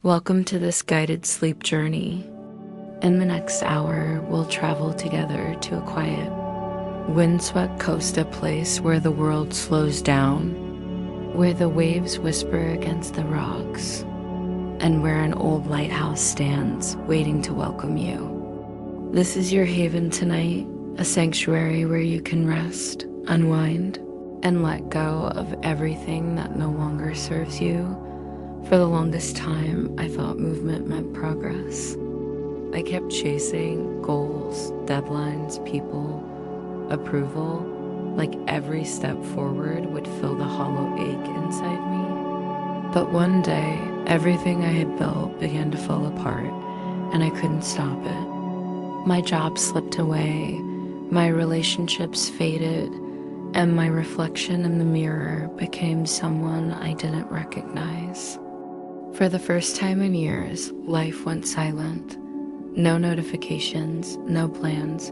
Welcome to this guided sleep journey. In the next hour, we'll travel together to a quiet, windswept coast, a place where the world slows down, where the waves whisper against the rocks, and where an old lighthouse stands waiting to welcome you. This is your haven tonight, a sanctuary where you can rest, unwind, and let go of everything that no longer serves you. For the longest time, I thought movement meant progress. I kept chasing goals, deadlines, people, approval, like every step forward would fill the hollow ache inside me. But one day, everything I had built began to fall apart, and I couldn't stop it. My job slipped away, my relationships faded, and my reflection in the mirror became someone I didn't recognize. For the first time in years, life went silent. No notifications, no plans,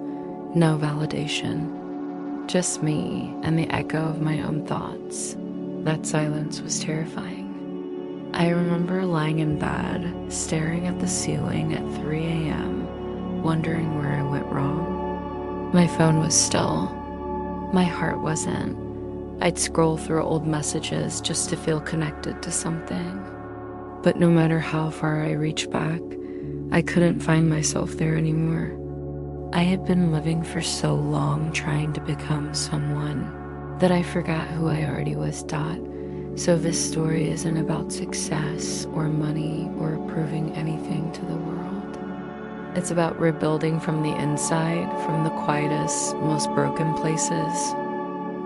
no validation. Just me and the echo of my own thoughts. That silence was terrifying. I remember lying in bed, staring at the ceiling at 3 a.m., wondering where I went wrong. My phone was still. My heart wasn't. I'd scroll through old messages just to feel connected to something. But no matter how far I reached back, I couldn't find myself there anymore. I had been living for so long trying to become someone that I forgot who I already was. So this story isn't about success or money or proving anything to the world. It's about rebuilding from the inside, from the quietest, most broken places.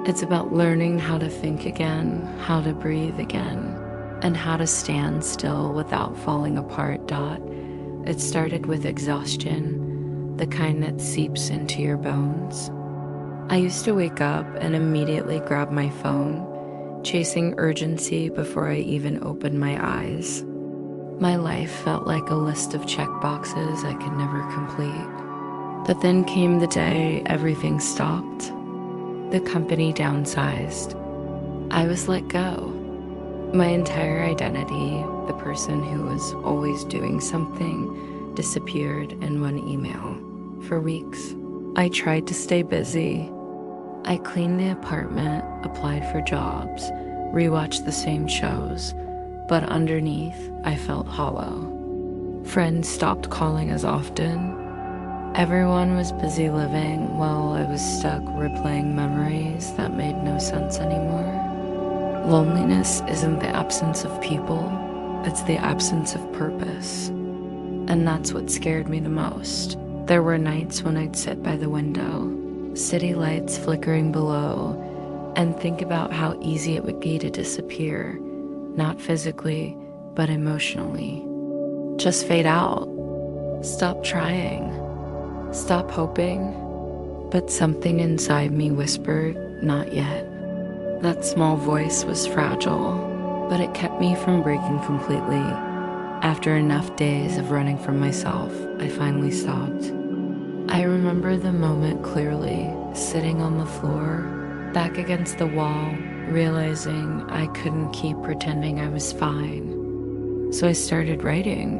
It's about learning how to think again, how to breathe again, and how to stand still without falling apart. It started with exhaustion, the kind that seeps into your bones. I used to wake up and immediately grab my phone, chasing urgency before I even opened my eyes. My life felt like a list of checkboxes I could never complete. But then came the day everything stopped. The company downsized. I was let go. My entire identity, the person who was always doing something, disappeared in one email. For weeks, I tried to stay busy. I cleaned the apartment, applied for jobs, rewatched the same shows, but underneath, I felt hollow. Friends stopped calling as often. Everyone was busy living while I was stuck replaying memories that made no sense anymore. Loneliness isn't the absence of people, it's the absence of purpose. And that's what scared me the most. There were nights when I'd sit by the window, city lights flickering below, and think about how easy it would be to disappear, not physically, but emotionally. Just fade out. Stop trying. Stop hoping. But something inside me whispered, not yet. That small voice was fragile, but it kept me from breaking completely. After enough days of running from myself, I finally stopped. I remember the moment clearly, sitting on the floor, back against the wall, realizing I couldn't keep pretending I was fine. So I started writing.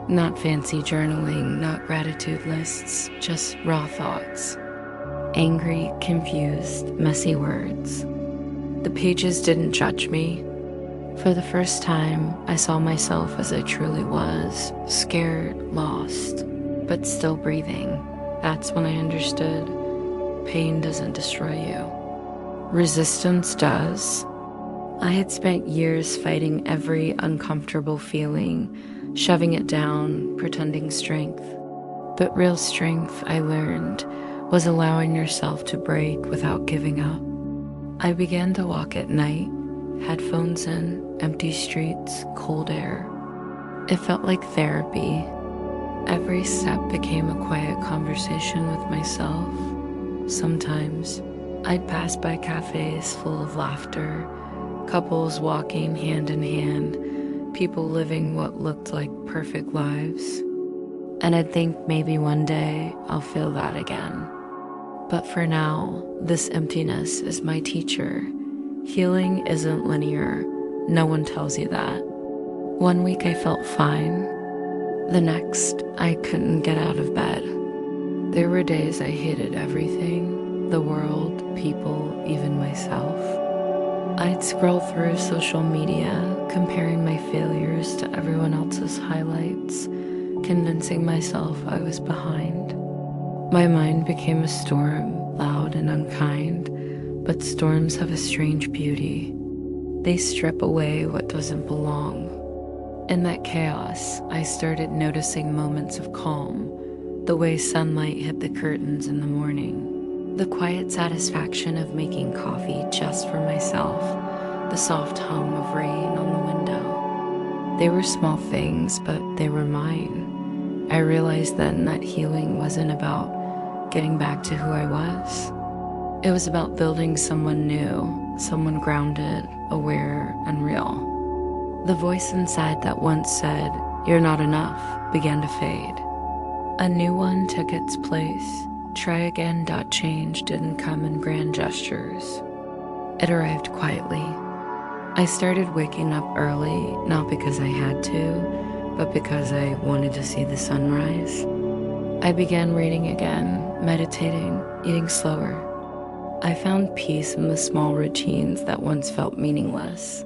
Not fancy journaling, not gratitude lists, just raw thoughts. Angry, confused, messy words. The pages didn't judge me. For the first time, I saw myself as I truly was, scared, lost, but still breathing. That's when I understood pain doesn't destroy you. Resistance does. I had spent years fighting every uncomfortable feeling, shoving it down, pretending strength. But real strength, I learned, was allowing yourself to break without giving up. I began to walk at night, headphones in, empty streets, cold air. It felt like therapy. Every step became a quiet conversation with myself. Sometimes I'd pass by cafes full of laughter, couples walking hand in hand, people living what looked like perfect lives. And I'd think maybe one day I'll feel that again. But for now, this emptiness is my teacher. Healing isn't linear. No one tells you that. One week I felt fine. The next, I couldn't get out of bed. There were days I hated everything, the world, people, even myself. I'd scroll through social media, comparing my failures to everyone else's highlights, convincing myself I was behind. My mind became a storm, loud and unkind, but storms have a strange beauty. They strip away what doesn't belong. In that chaos, I started noticing moments of calm, the way sunlight hit the curtains in the morning. The quiet satisfaction of making coffee just for myself, the soft hum of rain on the window. They were small things, but they were mine. I realized then that healing wasn't about getting back to who I was. It was about building someone new, someone grounded, aware, and real. The voice inside that once said, "You're not enough," began to fade. A new one took its place. Try again. Change didn't come in grand gestures. It arrived quietly. I started waking up early, not because I had to, but because I wanted to see the sunrise. I began reading again, meditating, eating slower. I found peace in the small routines that once felt meaningless.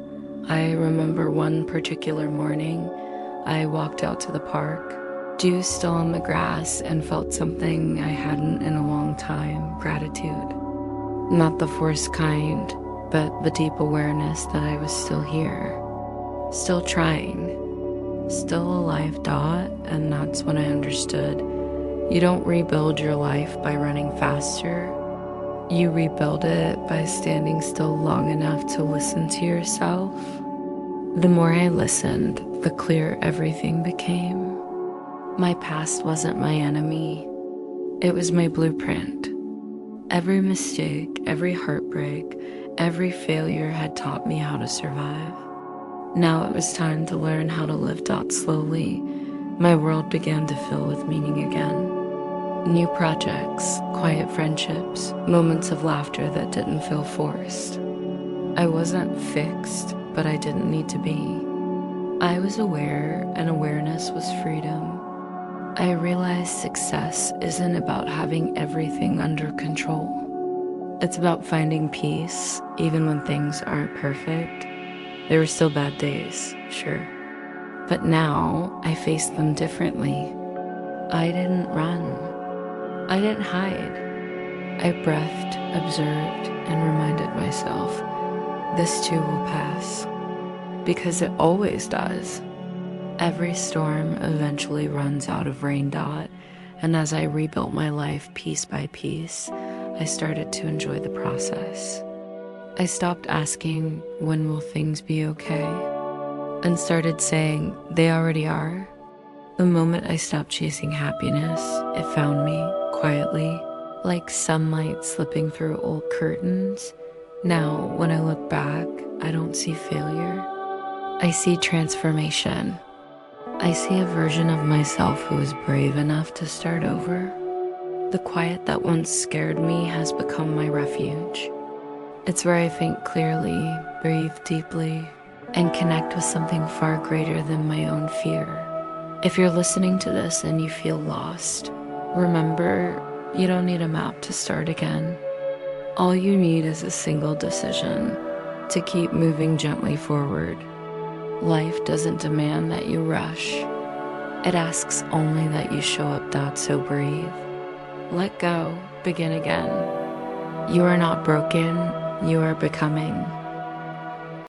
I remember one particular morning, I walked out to the park, dew still on the grass, and felt something I hadn't in a long time: gratitude. Not the forced kind, but the deep awareness that I was still here, still trying, still alive. And that's when I understood, you don't rebuild your life by running faster. You rebuild it by standing still long enough to listen to yourself. The more I listened, the clearer everything became. My past wasn't my enemy. It was my blueprint. Every mistake, every heartbreak, every failure had taught me how to survive. Now it was time to learn how to live. Slowly, my world began to fill with meaning again. New projects, quiet friendships, moments of laughter that didn't feel forced. I wasn't fixed, but I didn't need to be. I was aware, and awareness was freedom. I realized success isn't about having everything under control. It's about finding peace, even when things aren't perfect. There were still bad days, sure. But now, I faced them differently. I didn't run. I didn't hide. I breathed, observed, and reminded myself, this too will pass. Because it always does. Every storm eventually runs out of rain. And as I rebuilt my life piece by piece, I started to enjoy the process. I stopped asking, when will things be okay? And started saying, they already are. The moment I stopped chasing happiness, it found me quietly, like sunlight slipping through old curtains. Now, when I look back, I don't see failure. I see transformation. I see a version of myself who is brave enough to start over. The quiet that once scared me has become my refuge. It's where I think clearly, breathe deeply, and connect with something far greater than my own fear. If you're listening to this and you feel lost, remember, you don't need a map to start again. All you need is a single decision to keep moving gently forward. Life doesn't demand that you rush. It asks only that you show up. So breathe. Let go. Begin again. You are not broken. You are becoming.